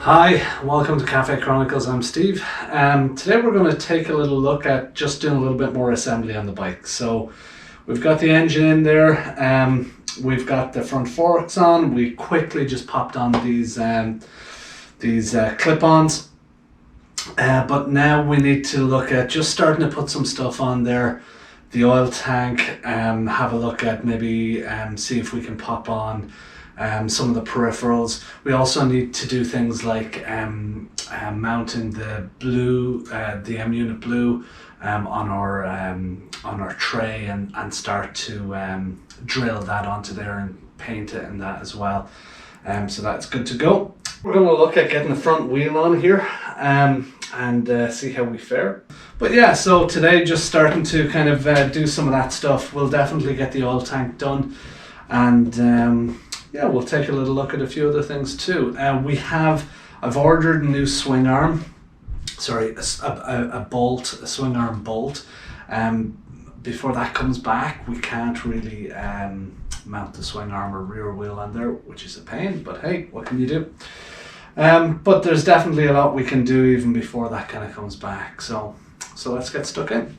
Hi, welcome to Cafe Chronicles. I'm Steve. Today we're going to take a little look at just doing a little bit more assembly on the bike. So we've got the engine in there, we've got the front forks on. We quickly just popped on these clip-ons, but now we need to look at just starting to put some stuff on there. The oil tank, have a look at maybe see if we can pop on some of the peripherals. We also need to do things like mounting the blue, the M.Unit blue on our tray and start to drill that onto there and paint it and that as well. So that's good to go. We're going to look at getting the front wheel on here and see how we fare. But yeah, so today just starting to kind of do some of that stuff. We'll definitely get the oil tank done, and yeah, we'll take a little look at a few other things too. I've ordered a new swing arm, sorry, a bolt, a swing arm bolt. Before that comes back, we can't really mount the swing arm or rear wheel on there, which is a pain, but hey, what can you do? But there's definitely a lot we can do even before that kind of comes back. So let's get stuck in.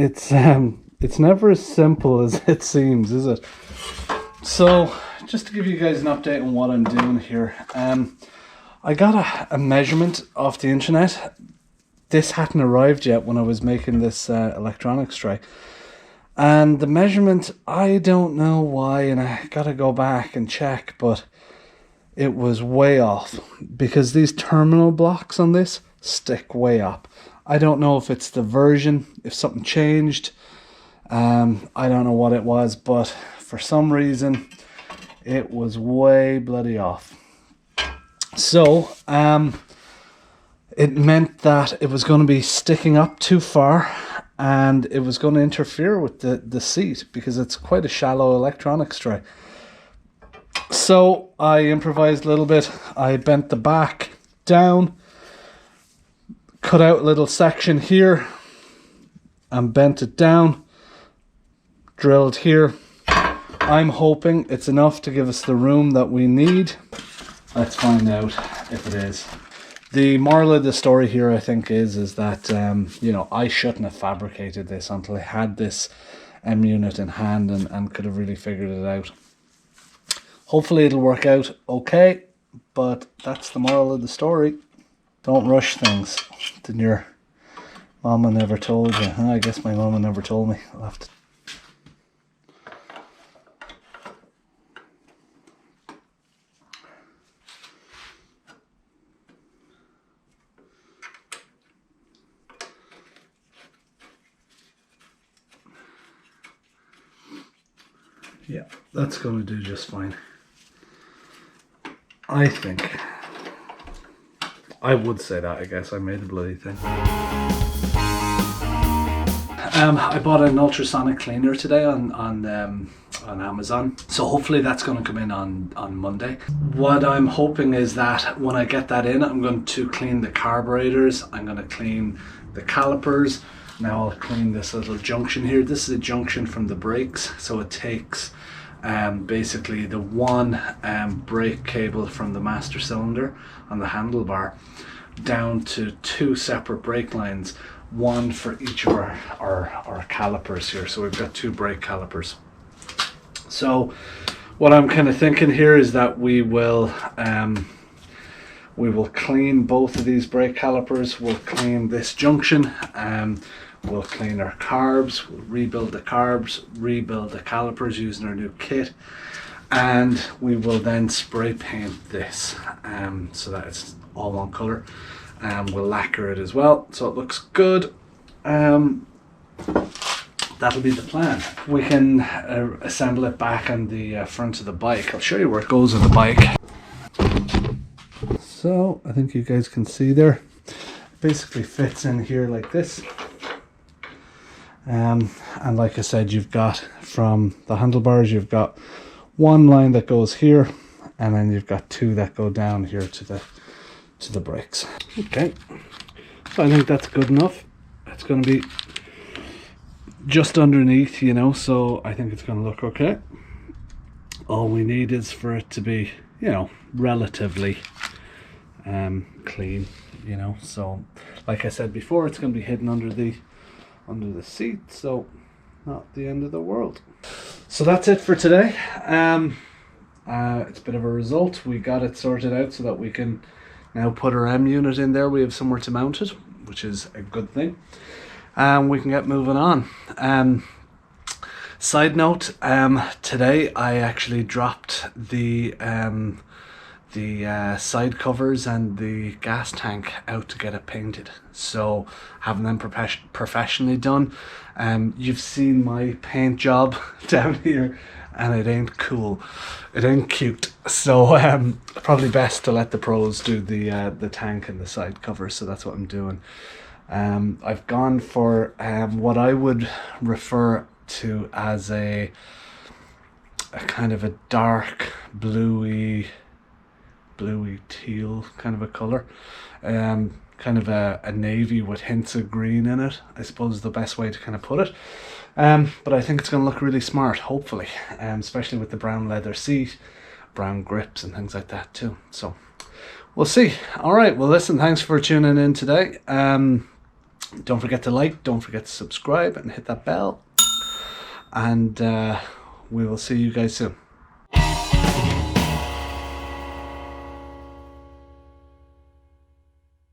It's never as simple as it seems, is it? So just to give you guys an update on what I'm doing here, I got a measurement off the internet. This hadn't arrived yet when I was making this electronics tray. And the measurement, I don't know why, and I gotta go back and check, but it was way off because these terminal blocks on this stick way up. I don't know if it's the version, if something changed. I don't know what it was, but for some reason it was way bloody off. So it meant that it was going to be sticking up too far, and it was going to interfere with the seat because it's quite a shallow electronics tray. So I improvised a little bit. I bent the back down, cut out a little section here and bent it down, drilled here. I'm hoping it's enough to give us the room that we need. Let's find out if it is. The moral of the story here, I think, is that, you know, I shouldn't have fabricated this until I had this M.Unit in hand and could have really figured it out. Hopefully it'll work out okay, but that's the moral of the story. Don't rush things. Didn't your mama never told you? I guess my mama never told me. I'll have to... Yeah, that's going to do just fine. I think. I would say that, I guess. I made a bloody thing. I bought an ultrasonic cleaner today on Amazon. So hopefully that's going to come in on Monday. What I'm hoping is that when I get that in, I'm going to clean the carburetors. I'm going to clean the calipers. Now I'll clean this little junction here. This is a junction from the brakes. So it takes basically the one brake cable from the master cylinder on the handlebar down to two separate brake lines, one for each of our calipers here. So we've got two brake calipers. So what I'm kind of thinking here is that we will clean both of these brake calipers. We'll clean this junction. We'll clean our carbs, we'll rebuild the carbs, rebuild the calipers using our new kit, and we will then spray paint this so that it's all one colour, and we'll lacquer it as well so it looks good. That'll be the plan. We can assemble it back on the front of the bike. I'll show you where it goes on the bike. So I think you guys can see there, it basically fits in here like this. And like I said, you've got from the handlebars, you've got one line that goes here, and then you've got two that go down here to the brakes. Okay, so I think that's good enough. It's going to be just underneath, you know, so I think it's going to look okay. All we need is for it to be, you know, relatively clean, you know. So like I said before, it's going to be hidden under the seat, so not the end of the world. So that's it for today. It's a bit of a result. We got it sorted out so that we can now put our M-Unit in there. We have somewhere to mount it, which is a good thing. We can get moving on. Side note, today I actually dropped the side covers and the gas tank out to get it painted, so having them professionally done. You've seen my paint job down here and it ain't cool, it ain't cute, so probably best to let the pros do the tank and the side covers, so that's what I'm doing. I've gone for what I would refer to as a kind of a dark bluey teal kind of a color, kind of a navy with hints of green in it, I suppose is the best way to kind of put it. But I think it's going to look really smart, hopefully, especially with the brown leather seat, brown grips and things like that too. So we'll see. All right, well listen, thanks for tuning in today. Don't forget to like, don't forget to subscribe and hit that bell. And we will see you guys soon.